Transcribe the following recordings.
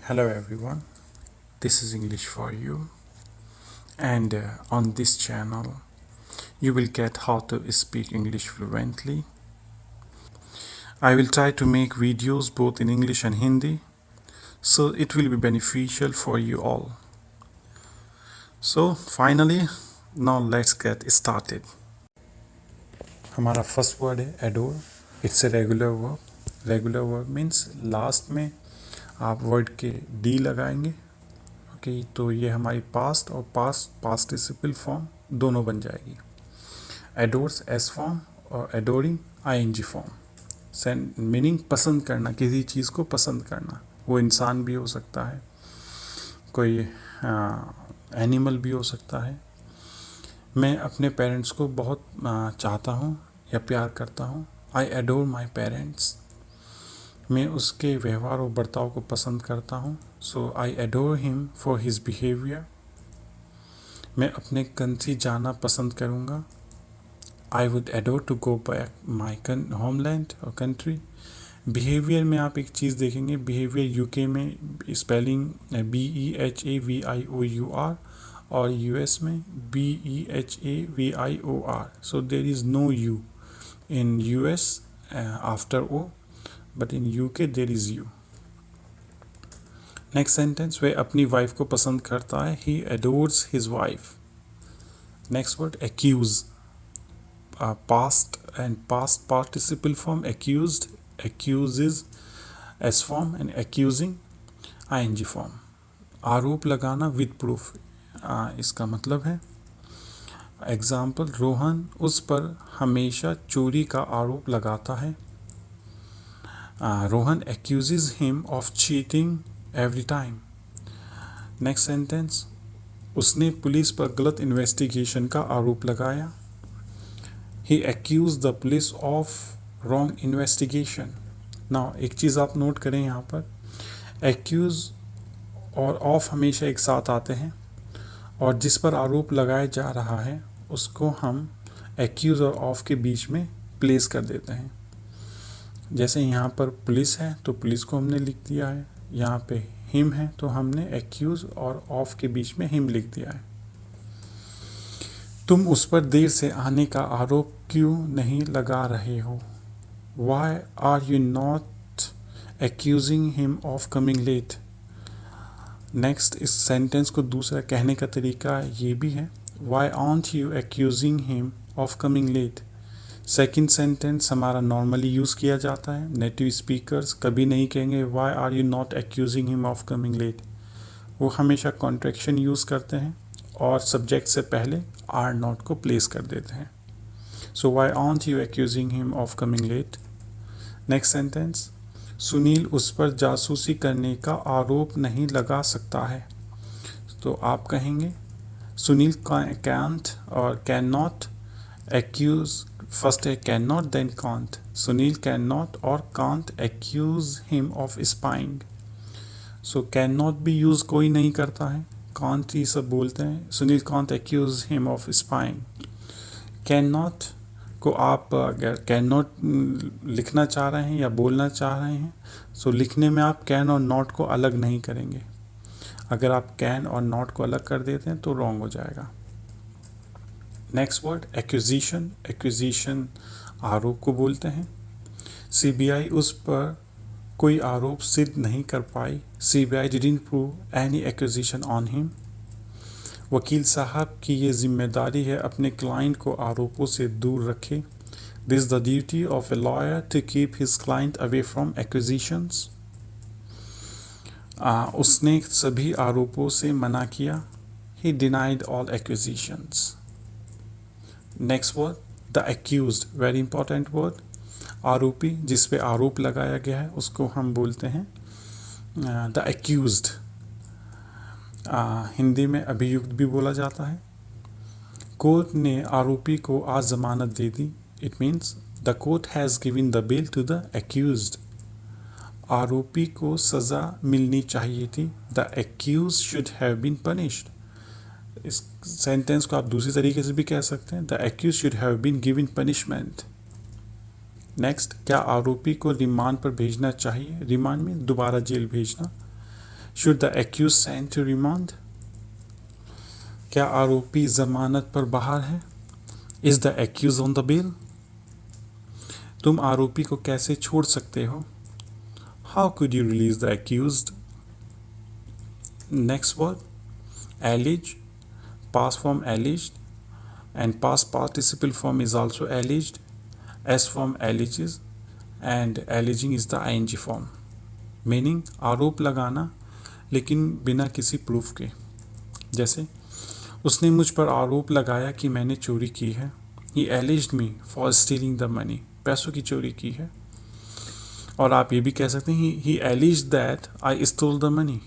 Hello everyone, this is English for you, and on this channel you will get how to speak English fluently. I will try to make videos both in English and Hindi, so it will be beneficial for you all. So finally, now let's get started. हमारा first word है adore. It's a regular verb. Regular verb means last में आप word के D लगाएंगे. Okay, तो ये हमारी past और पास्ट पार्टिसिपल फॉर्म दोनों बन जाएगी. एडोर्स एस फॉर्म और एडोरिंग आईएनजी फॉर्म. मीनिंग पसंद करना, किसी चीज़ को पसंद करना. वो इंसान भी हो सकता है, कोई एनिमल भी हो सकता है. मैं अपने पेरेंट्स को बहुत चाहता हूँ या प्यार करता हूँ. I adore my parents. मैं उसके व्यवहार और बर्ताव को पसंद करता हूँ. So I adore him for his behaviour. मैं अपने कंट्री जाना पसंद करूँगा. I would adore to go back my homeland और कंट्री. बिहेवियर में आप एक चीज़ देखेंगे, बिहेवियर यूके में स्पेलिंग BEHAVIOUR और यूएस में BEHAVIOR. So there is no U in US after O, but in UK there is you. Next sentence, वह अपनी वाइफ को पसंद करता है. He adores his wife. Next word accuse. Past and past participle form accused, accuses S form and accusing ing form. आरोप लगाना with proof. इसका मतलब है एग्जाम्पल, रोहन उस पर हमेशा चोरी का आरोप लगाता है. Rohan accuses him of cheating every time. Next sentence, उसने पुलिस पर गलत इन्वेस्टिगेशन का आरोप लगाया. He accused the police of wrong investigation. Now एक चीज़ आप नोट करें यहाँ पर, accuse और of हमेशा एक साथ आते हैं, और जिस पर आरोप लगाया जा रहा है उसको हम accuse और of के बीच में प्लेस कर देते हैं. जैसे यहाँ पर पुलिस है तो पुलिस को हमने लिख दिया है. यहाँ पे him है तो हमने accuse और of के बीच में him लिख दिया है. तुम उस पर देर से आने का आरोप क्यों नहीं लगा रहे हो? Why are you not accusing him of coming late? Next, इस सेंटेंस को दूसरा कहने का तरीका ये भी है, Why aren't you accusing him of coming late? Second sentence हमारा नॉर्मली यूज़ किया जाता है. नेटिव स्पीकर्स कभी नहीं कहेंगे Why are you not accusing him of coming late? वो हमेशा कॉन्ट्रैक्शन यूज़ करते हैं और सब्जेक्ट से पहले आर नॉट को प्लेस कर देते हैं. So why aren't you accusing him of coming late. Next sentence, Sunil उस पर जासूसी करने का आरोप नहीं लगा सकता है. तो आप कहेंगे सुनील कैंट और कैन नॉट एक्यूज. फर्स्ट है can not then can't. Sunil can not और can't accuse him of spying. So can not भी यूज़ कोई नहीं करता है, कांट ही सब बोलते हैं. Sunil can't accuse him of spying. Can not को आप अगर कैन नॉट लिखना चाह रहे हैं या बोलना चाह रहे हैं, सो लिखने में आप कैन और नॉट को अलग नहीं करेंगे. अगर आप कैन और नॉट को अलग कर देते हैं तो रॉन्ग हो जाएगा. Next word acquisition. एक्विजिशन आरोप को बोलते हैं. सीबीआई उस पर कोई आरोप सिद्ध नहीं कर पाई. CBI didn't prove any acquisition on him. वकील साहब की ये जिम्मेदारी है अपने क्लाइंट को आरोपों से दूर रखे. This the duty of a lawyer to keep his client away from accusations. उसने सभी आरोपों से मना किया. He denied all accusations. Next word the accused. Very important word. आरोपी जिस पे आरोप लगाया गया है उसको हम बोलते हैं द एक्यूज्ड. हिंदी में अभियुक्त भी बोला जाता है. कोर्ट ने आरोपी को आज जमानत दे दी. It means the court has given the bail to the accused. आरोपी को सज़ा मिलनी चाहिए थी. The accuse should have been punished. इस सेंटेंस को आप दूसरी तरीके से भी कह सकते हैं, the accuse should have been given punishment. Next, क्या आरोपी को रिमांड पर भेजना चाहिए? रिमांड में दोबारा जेल भेजना. Should the accuse send to remand? क्या आरोपी जमानत पर बाहर है? Is the accuse on the bail? तुम आरोपी को कैसे छोड़ सकते हो? How could you release the accused? Next word, alleged, past form alleged, and past participle form is also alleged. S form alleges, and alleging is the ing form. Meaning आरोप लगाना लेकिन बिना किसी प्रूफ के। जैसे उसने मुझ पर आरोप लगाया कि मैंने चोरी की है। He alleged me for stealing the money. पैसों की चोरी की है। और आप ये भी कह सकते हैं he alleged that I stole the money.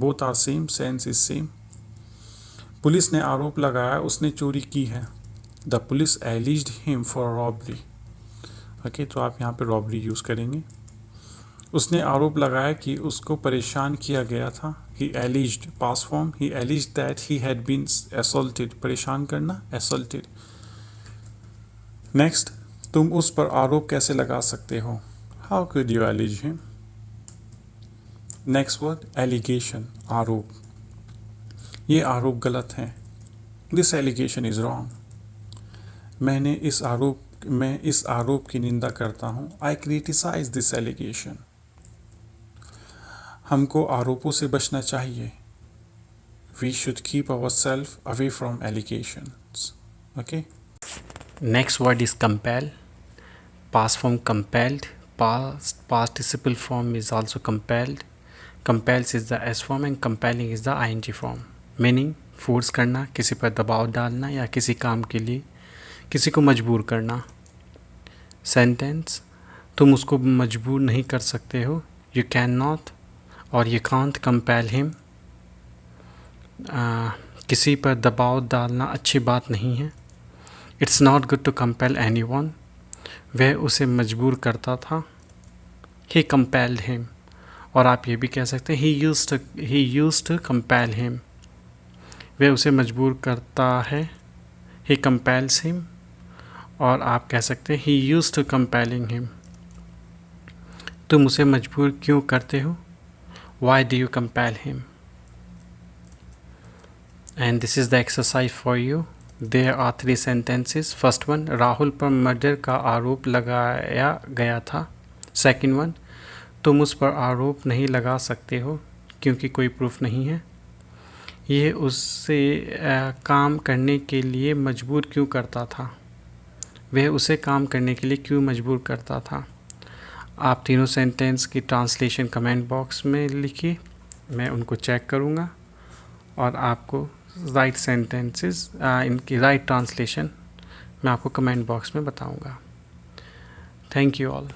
Both are same, sense is same. Police ने आरोप लगाया उसने चोरी की है। The police एलिज्ड him for robbery. Okay, तो आप यहाँ पे रॉबरी यूज़ करेंगे। उसने आरोप लगाया कि उसको परेशान किया गया था। He alleged, past form, he alleged that he had been assaulted, परेशान करना, असॉल्टेड। नेक्स्ट, तुम उस पर आरोप कैसे लगा सकते हो? How could you allege him? Next word, allegation, आरोप। ये आरोप गलत है। This allegation is wrong. मैं इस आरोप की निंदा करता हूँ। I criticise this allegation. हमको आरोपों से बचना चाहिए। We should keep our self away from allegations. Okay. Next word is compel. Past form compelled. Past participle form is also compelled. Compels is the S form and compelling is the ing form. Meaning force करना, किसी पर दबाव डालना या किसी काम के लिए किसी को मजबूर करना। सेंटेंस, तुम उसको मजबूर नहीं कर सकते हो। यू कैन नॉट और यू कांट कंपेल हिम। किसी पर दबाव डालना अच्छी बात नहीं है। It's not good to compel any one. वह उसे मजबूर करता था। He compelled him. और आप ये भी कह सकते हैं he used to compel him. वह उसे मजबूर करता है। He compels him. और आप कह सकते हैं he used to compelling him. तुम उसे मजबूर क्यों करते हो? Why do you compel him? And this is the exercise for you. There are 3 sentences. First one, Rahul पर मर्डर का आरोप लगाया गया था। सेकंड वन, तुम उस पर आरोप नहीं लगा सकते हो क्योंकि कोई प्रूफ नहीं है। ये उससे काम करने के लिए मजबूर क्यों करता था? वह उसे काम करने के लिए क्यों मजबूर करता था? आप तीनों सेंटेंस की ट्रांसलेशन कमेंट बॉक्स में लिखिए, मैं उनको चेक करूँगा और आपको राइट सेंटेंसेस इनकी राइट ट्रांसलेशन मैं आपको कमेंट बॉक्स में बताऊँगा। Thank you all.